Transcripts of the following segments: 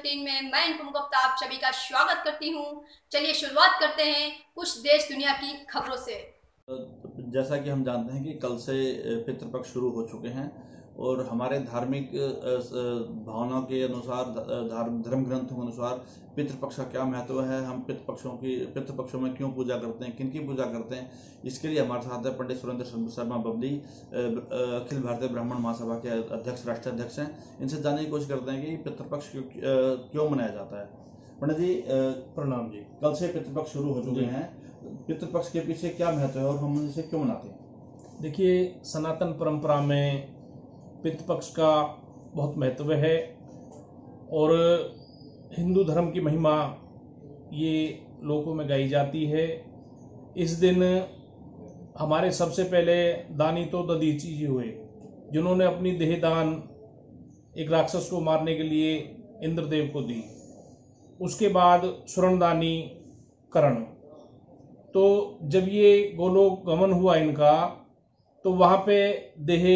15 में मैं इनकुम गुप्ता आप सभी का स्वागत करती हूँ। चलिए शुरुआत करते हैं कुछ देश दुनिया की खबरों से। जैसा कि हम जानते हैं कि कल से पितृपक्ष शुरू हो चुके हैं और हमारे धार्मिक भावनाओं के अनुसार, धर्म ग्रंथों के अनुसार पितृपक्ष का क्या महत्व है, हम पितृपक्षों में क्यों पूजा करते हैं, किन की पूजा करते हैं, इसके लिए हमारे साथ है पंडित सुरेंद्र शर्मा बबली, अखिल भारतीय ब्राह्मण महासभा के अध्यक्ष, राष्ट्रीय अध्यक्ष हैं। इनसे जानने की कोशिश करते हैं कि पितृपक्ष क्यों मनाया जाता है। पंडित जी प्रणाम जी। कल से पितृपक्ष शुरू हो चुके हैं, पितृपक्ष के पीछे क्या महत्व है और हम इसे क्यों मनाते हैं? देखिए, सनातन परंपरा में पितृपक्ष का बहुत महत्व है और हिंदू धर्म की महिमा ये लोगों में गाई जाती है। इस दिन हमारे सबसे पहले दानी तो दधीची जी हुए, जिन्होंने अपनी देहदान एक राक्षस को मारने के लिए इंद्रदेव को दी। उसके बाद सुरनदानी कर्ण। तो जब ये गोलोक गमन हुआ इनका, तो वहाँ पे देह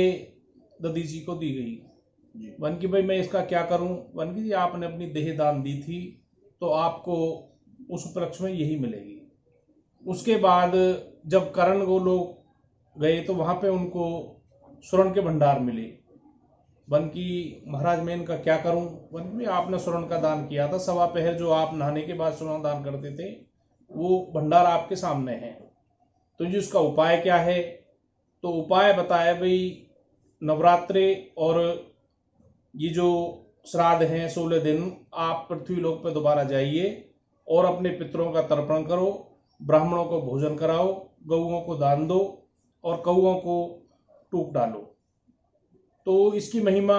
दधीची को दी गई। वन की भाई मैं इसका क्या करूं? वन की जी आपने अपनी देह दान दी थी तो आपको उस उपलक्ष्य में यही मिलेगी। उसके बाद जब कर्ण गोलोक गए तो वहाँ पे उनको स्वर्ण के भंडार मिले। वन की महाराज मैं इनका क्या करूं? वन की आपने स्वर्ण का दान किया था, सवा पहर जो आप नहाने के बाद स्वर्ण दान करते थे, वो भंडार आपके सामने है। तो जी उसका उपाय क्या है? तो उपाय बताया भाई, नवरात्रे और ये जो श्राद्ध हैं 16 दिन, आप पृथ्वी लोक पर दोबारा जाइए और अपने पितरों का तर्पण करो, ब्राह्मणों को भोजन कराओ, गौओं को दान दो और कौओं को टूक डालो। तो इसकी महिमा,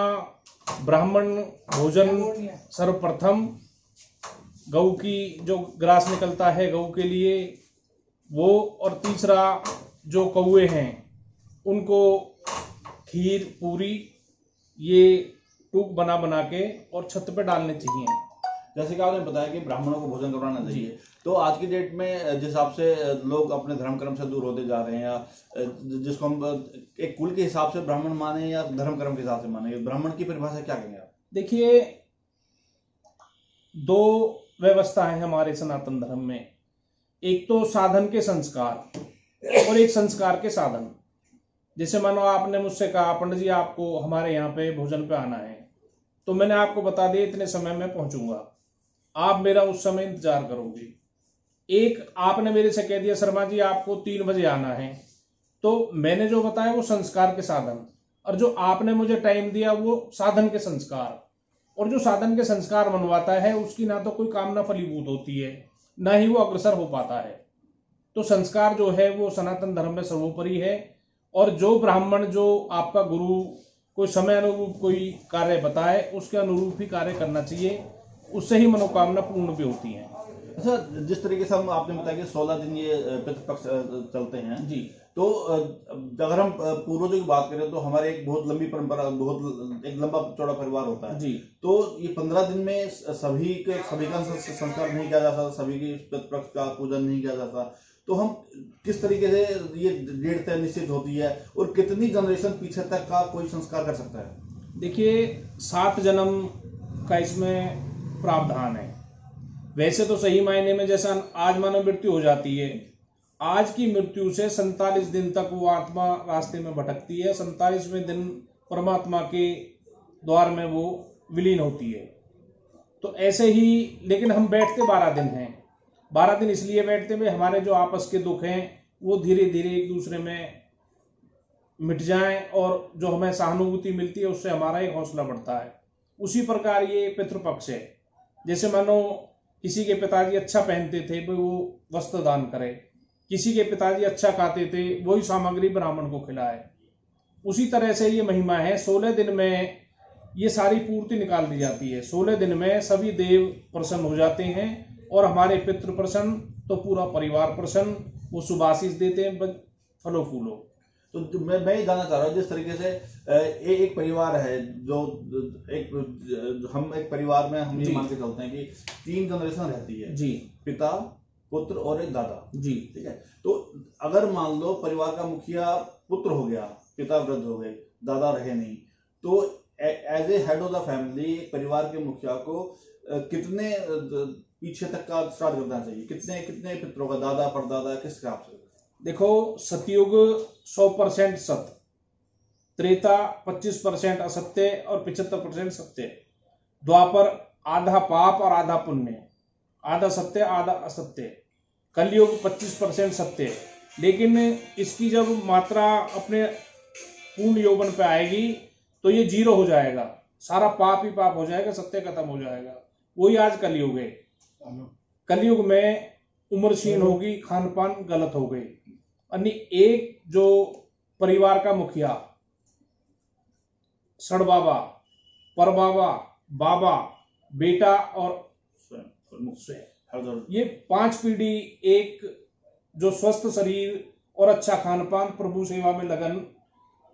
ब्राह्मण भोजन सर्वप्रथम, गऊ की जो ग्रास निकलता है गऊ के लिए वो, और तीसरा जो कौए हैं उनको खीर पूरी ये टूक बना बना के और छत पे डालने चाहिए। जैसे कि आपने बताया कि ब्राह्मणों को भोजन करवाना चाहिए, तो आज की डेट में जिस हिसाब से लोग अपने धर्म कर्म से दूर होते जा रहे हैं, या जिसको हम एक कुल के हिसाब से ब्राह्मण माने या धर्म कर्म के हिसाब से माने, ब्राह्मण की परिभाषा क्या कहेंगे आप? देखिए, दो व्यवस्था है हमारे सनातन धर्म में। एक तो साधन के संस्कार और एक संस्कार के साधन। जैसे मानो आपने मुझसे कहा पंडित जी आपको हमारे यहाँ पे भोजन पे आना है, तो मैंने आपको बता दिया इतने समय में पहुंचूंगा, आप मेरा उस समय इंतजार करोगे। एक आपने मेरे से कह दिया शर्मा जी आपको 3 बजे आना है, तो मैंने जो बताया वो संस्कार के साधन, और जो आपने मुझे टाइम दिया वो साधन के संस्कार। और जो साधन के संस्कार मनवाता है उसकी ना तो कोई कामना फलीभूत होती है, ना ही वो अग्रसर हो पाता है। तो संस्कार जो है वो सनातन धर्म में सर्वोपरि है। और जो ब्राह्मण, जो आपका गुरु कोई समय अनुरूप कोई कार्य बताए, उसके अनुरूप ही कार्य करना चाहिए, उससे ही मनोकामना पूर्ण भी होती है। अच्छा, जिस तरीके से हम आपने बताया कि 16 दिन ये पितृपक्ष चलते हैं जी, तो अगर हम पूर्वजों की बात करें तो हमारे एक बहुत लंबी परंपरा, बहुत एक लंबा चौड़ा परिवार होता है जी। तो ये 15 दिन में सभी का संस्कार नहीं किया जाता, सभी की पितृपक्ष का पूजन नहीं किया जाता, तो हम किस तरीके से ये डेट तय निश्चित होती है और कितनी जनरेशन पीछे तक का कोई संस्कार कर सकता है? देखिए, 7 जन्म का इसमें प्रावधान है। वैसे तो सही मायने में जैसा आज मानव मृत्यु हो जाती है, आज की मृत्यु से 47 दिन तक वो आत्मा रास्ते में भटकती है, 47वें दिन परमात्मा के द्वार में वो विलीन होती है। तो ऐसे ही, लेकिन हम बैठते 12 दिन हैं। 12 दिन इसलिए बैठते हुए हमारे जो आपस के दुख हैं वो धीरे धीरे एक दूसरे में मिट जाएं, और जो हमें सहानुभूति मिलती है उससे हमारा एक हौसला बढ़ता है। उसी प्रकार ये पितृपक्ष है। जैसे मानो किसी के पिताजी अच्छा पहनते थे वो वस्त्र दान करे, किसी के पिताजी अच्छा खाते थे वही सामग्री ब्राह्मण को खिलाए। उसी तरह से ये महिमा है। 16 दिन में ये सारी पूर्ति निकाल दी जाती है। 16 दिन में सभी देव प्रसन्न हो जाते हैं और हमारे पितृ प्रसन्न, तो पूरा परिवार प्रसन्न। वो सुभाषिष देते हैं फलो फूलो। तो मैं ये जानना चाह रहा हूँ, जिस तरीके से एक परिवार है, जो हम एक परिवार में हम ये मान के चलते हैं कि 3 जनरेशन रहती है जी, पिता, पुत्र और एक दादा जी, ठीक है। तो अगर मान लो परिवार का मुखिया पुत्र हो गया, पिता वृद्ध हो गए, दादा रहे नहीं, तो as a head of the family परिवार के मुखिया को कितने पीछे तक का स्टार्ट करना चाहिए, कितने कितने पितरों का, दादा परदादा, किस हिसाब से? देखो, सतयुग 100% सत्य, त्रेता 25% असत्य और 75% सत्य, द्वापर आधा पाप और आधा पुण्य, आधा सत्य आधा असत्य, कलयुग 25% सत्य। लेकिन इसकी जब मात्रा अपने पूर्ण यौवन पे आएगी तो ये 0 हो जाएगा, सारा पाप ही पाप हो जाएगा, सत्य खत्म हो जाएगा। वही आज कलयुग है। कलयुग में उम्र क्षीण होगी, खान पान गलत हो गई। अन्य एक जो परिवार का मुखिया, सड़बाबा, परबाबा, बाबा, बेटा और स्वयं, ये 5 पीढ़ी एक जो स्वस्थ शरीर और अच्छा खान पान, प्रभु सेवा में लगन,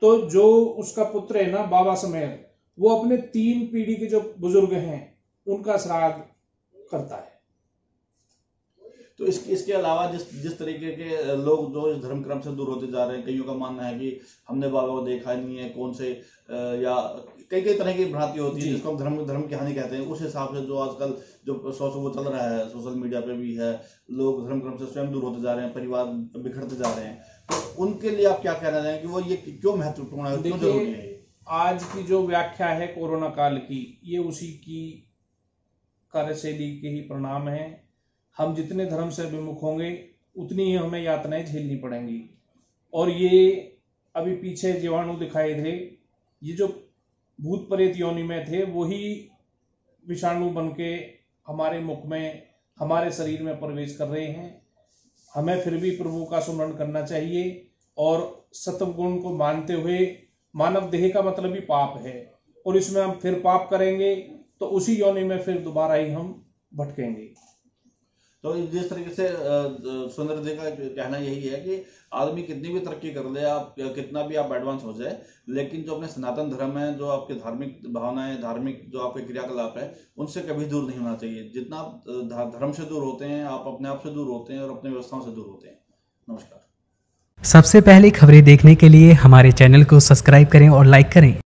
तो जो उसका पुत्र है ना बाबा समेत, वो अपने 3 पीढ़ी के जो बुजुर्ग हैं उनका श्राद्ध करता है। तो इसके अलावा जिस तरीके के लोग जो इस धर्म क्रम से दूर होते जा रहे हैं, कईयों का मानना है कि हमने बाबा को देखा नहीं है, कौन से या कई तरह की भ्रांति होती है जिसको हम धर्म की हानि कहते हैं। उस हिसाब से जो आजकल जो वो चल रहा है, सोशल मीडिया पे भी है, लोग धर्म क्रम से स्वयं दूर होते जा रहे हैं, परिवार बिखरते जा रहे हैं, तो उनके लिए आप क्या कहना चाहेंगे कि वो ये क्यों महत्वपूर्ण है, क्यों जरूरी है? आज की जो व्याख्या है कोरोना काल की, ये उसी की कार्यशैली के ही परिणाम है। हम जितने धर्म से विमुख होंगे उतनी ही हमें यातनाएं झेलनी पड़ेंगी। और ये अभी पीछे जीवाणु दिखाए थे, ये जो भूत प्रेत योनि में थे, वही विषाणु बन के हमारे मुख में, हमारे शरीर में प्रवेश कर रहे हैं। हमें फिर भी प्रभु का सुमरण करना चाहिए और सत्वगुण को मानते हुए, मानव देह का मतलब ही पाप है, और इसमें हम फिर पाप करेंगे तो उसी योनि में फिर दोबारा ही हम भटकेंगे। तो जिस तरीके से सुंदर जी का कहना यही है कि आदमी कितनी भी तरक्की कर ले, आप कितना भी आप एडवांस हो जाए, लेकिन जो अपने सनातन धर्म है, जो आपके धार्मिक भावनाएं, धार्मिक जो आपके क्रियाकलाप है, उनसे कभी दूर नहीं होना चाहिए। जितना आप धर्म से दूर होते हैं, आप अपने आप से दूर होते हैं और अपने व्यवस्थाओं से दूर होते हैं। नमस्कार। सबसे पहले खबरें देखने के लिए हमारे चैनल को सब्सक्राइब करें और लाइक करें।